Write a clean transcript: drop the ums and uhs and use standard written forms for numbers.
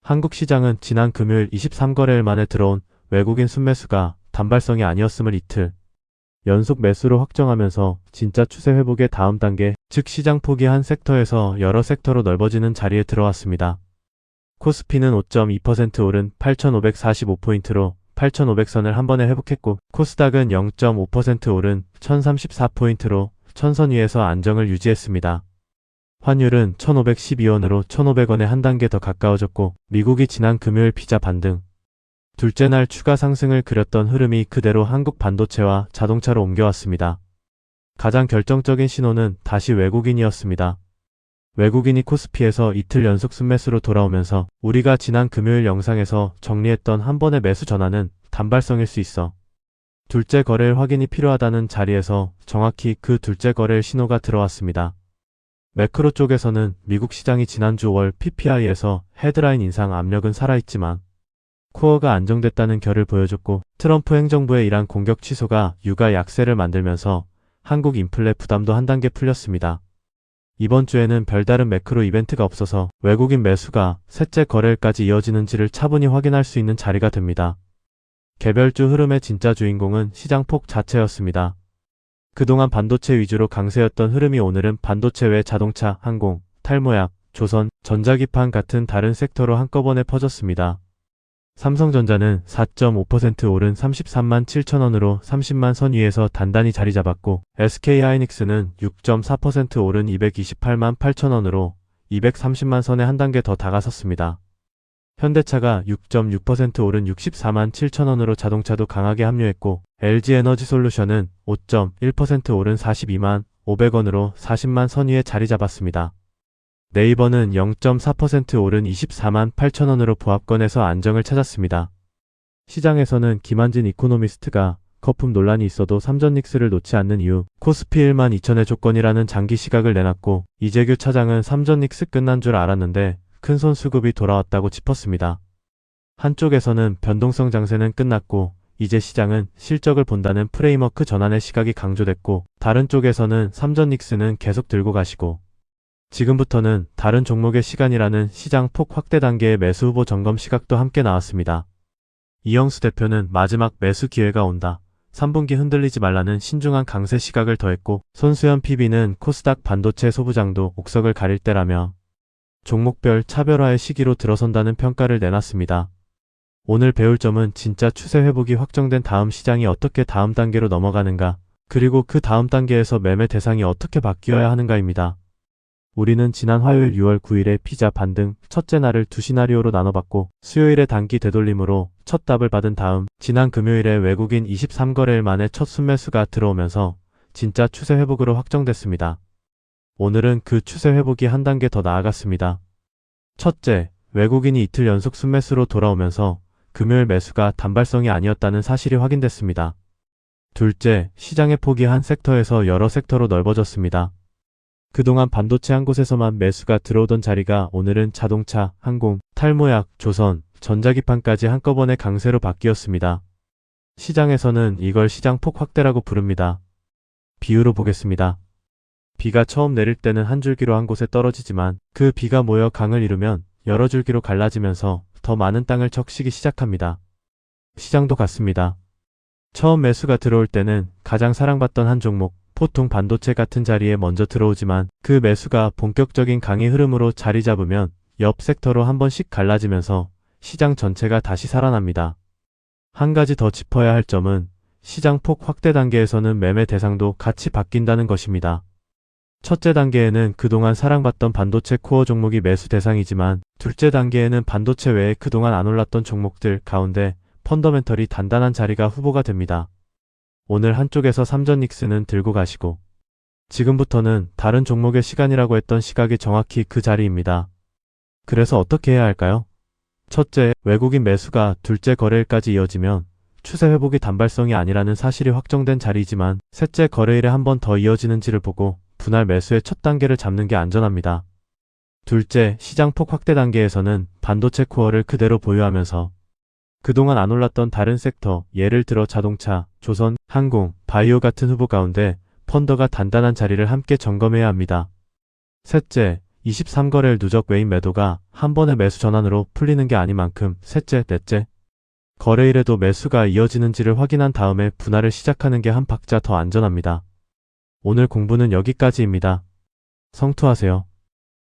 한국 시장은 지난 금요일 23거래일 만에 들어온 외국인 순매수가 단발성이 아니었음을 이틀 연속 매수로 확정하면서 진짜 추세 회복의 다음 단계, 즉 시장 폭이 한 섹터에서 여러 섹터로 넓어지는 자리에 들어왔습니다. 코스피는 5.2% 오른 8,545포인트로 8,500선을 한 번에 회복했고, 코스닥은 0.5% 오른 1,034포인트로 1,000선 위에서 안정을 유지했습니다. 환율은 1,512원으로 1,500원에 한 단계 더 가까워졌고, 미국이 지난 금요일 피자 반등, 둘째 날 추가 상승을 그렸던 흐름이 그대로 한국 반도체와 자동차로 옮겨왔습니다. 가장 결정적인 신호는 다시 외국인이었습니다. 외국인이 코스피에서 이틀 연속 순매수로 돌아오면서 우리가 지난 금요일 영상에서 정리했던 한 번의 매수 전환은 단발성일 수 있어 둘째 거래일 확인이 필요하다는 자리에서 정확히 그 둘째 거래일 신호가 들어왔습니다. 매크로 쪽에서는 미국 시장이 지난주 월 PPI에서 헤드라인 인상 압력은 살아있지만 코어가 안정됐다는 결을 보여줬고, 트럼프 행정부의 이란 공격 취소가 유가 약세를 만들면서 한국 인플레 부담도 한 단계 풀렸습니다. 이번 주에는 별다른 매크로 이벤트가 없어서 외국인 매수가 셋째 거래일까지 이어지는지를 차분히 확인할 수 있는 자리가 됩니다. 개별주 흐름의 진짜 주인공은 시장 폭 자체였습니다. 그동안 반도체 위주로 강세였던 흐름이 오늘은 반도체 외 자동차, 항공, 탈모약, 조선, 전자기판 같은 다른 섹터로 한꺼번에 퍼졌습니다. 삼성전자는 4.5% 오른 33만 7천원으로 30만 선 위에서 단단히 자리 잡았고, SK하이닉스는 6.4% 오른 228만 8천원으로 230만 선에 한 단계 더 다가섰습니다. 현대차가 6.6% 오른 64만 7천원으로 자동차도 강하게 합류했고, LG에너지솔루션은 5.1% 오른 42만 500원으로 40만 선 위에 자리 잡았습니다. 네이버는 0.4% 오른 24만 8천원으로 보합권에서 안정을 찾았습니다. 시장에서는 김한진 이코노미스트가 거품 논란이 있어도 삼전닉스를 놓지 않는 이유, 코스피 1만 2천의 조건이라는 장기 시각을 내놨고, 이재규 차장은 삼전닉스 끝난 줄 알았는데 큰손 수급이 돌아왔다고 짚었습니다. 한쪽에서는 변동성 장세는 끝났고 이제 시장은 실적을 본다는 프레임워크 전환의 시각이 강조됐고, 다른 쪽에서는 삼전닉스는 계속 들고 가시고 지금부터는 다른 종목의 시간이라는 시장 폭 확대 단계의 매수 후보 점검 시각도 함께 나왔습니다. 이영수 대표는 마지막 매수 기회가 온다, 3분기 흔들리지 말라는 신중한 강세 시각을 더했고, 손수연 PB는 코스닥 반도체 소부장도 옥석을 가릴 때라며 종목별 차별화의 시기로 들어선다는 평가를 내놨습니다. 오늘 배울 점은 진짜 추세 회복이 확정된 다음 시장이 어떻게 다음 단계로 넘어가는가, 그리고 그 다음 단계에서 매매 대상이 어떻게 바뀌어야 하는가입니다. 우리는 지난 화요일 6월 9일에 피자 반등 첫째 날을 두 시나리오로 나눠봤고, 수요일에 단기 되돌림으로 첫 답을 받은 다음 지난 금요일에 외국인 23거래일 만에 첫 순매수가 들어오면서 진짜 추세 회복으로 확정됐습니다. 오늘은 그 추세 회복이 한 단계 더 나아갔습니다. 첫째, 외국인이 이틀 연속 순매수로 돌아오면서 금요일 매수가 단발성이 아니었다는 사실이 확인됐습니다. 둘째, 시장의 폭이 한 섹터에서 여러 섹터로 넓어졌습니다. 그동안 반도체 한 곳에서만 매수가 들어오던 자리가 오늘은 자동차, 항공, 탈모약, 조선, 전자기판까지 한꺼번에 강세로 바뀌었습니다. 시장에서는 이걸 시장 폭 확대라고 부릅니다. 비유로 보겠습니다. 비가 처음 내릴 때는 한 줄기로 한 곳에 떨어지지만 그 비가 모여 강을 이루면 여러 줄기로 갈라지면서 더 많은 땅을 적시기 시작합니다. 시장도 같습니다. 처음 매수가 들어올 때는 가장 사랑받던 한 종목, 보통 반도체 같은 자리에 먼저 들어오지만 그 매수가 본격적인 강의 흐름으로 자리 잡으면 옆 섹터로 한 번씩 갈라지면서 시장 전체가 다시 살아납니다. 한 가지 더 짚어야 할 점은 시장 폭 확대 단계에서는 매매 대상도 같이 바뀐다는 것입니다. 첫째 단계에는 그동안 사랑받던 반도체 코어 종목이 매수 대상이지만, 둘째 단계에는 반도체 외에 그동안 안 올랐던 종목들 가운데 펀더멘털이 단단한 자리가 후보가 됩니다. 오늘 한쪽에서 삼전닉스는 들고 가시고, 지금부터는 다른 종목의 시간이라고 했던 시각이 정확히 그 자리입니다. 그래서 어떻게 해야 할까요? 첫째, 외국인 매수가 둘째 거래일까지 이어지면 추세 회복이 단발성이 아니라는 사실이 확정된 자리이지만, 셋째 거래일에 한 번 더 이어지는지를 보고 분할 매수의 첫 단계를 잡는 게 안전합니다. 둘째, 시장 폭 확대 단계에서는 반도체 코어를 그대로 보유하면서 그동안 안 올랐던 다른 섹터, 예를 들어 자동차, 조선, 항공, 바이오 같은 후보 가운데 펀더가 단단한 자리를 함께 점검해야 합니다. 셋째, 23거래일 누적 외인 매도가 한 번의 매수 전환으로 풀리는 게 아닌 만큼 셋째, 넷째 거래일에도 매수가 이어지는지를 확인한 다음에 분할을 시작하는 게 한 박자 더 안전합니다. 오늘 공부는 여기까지입니다. 성투하세요.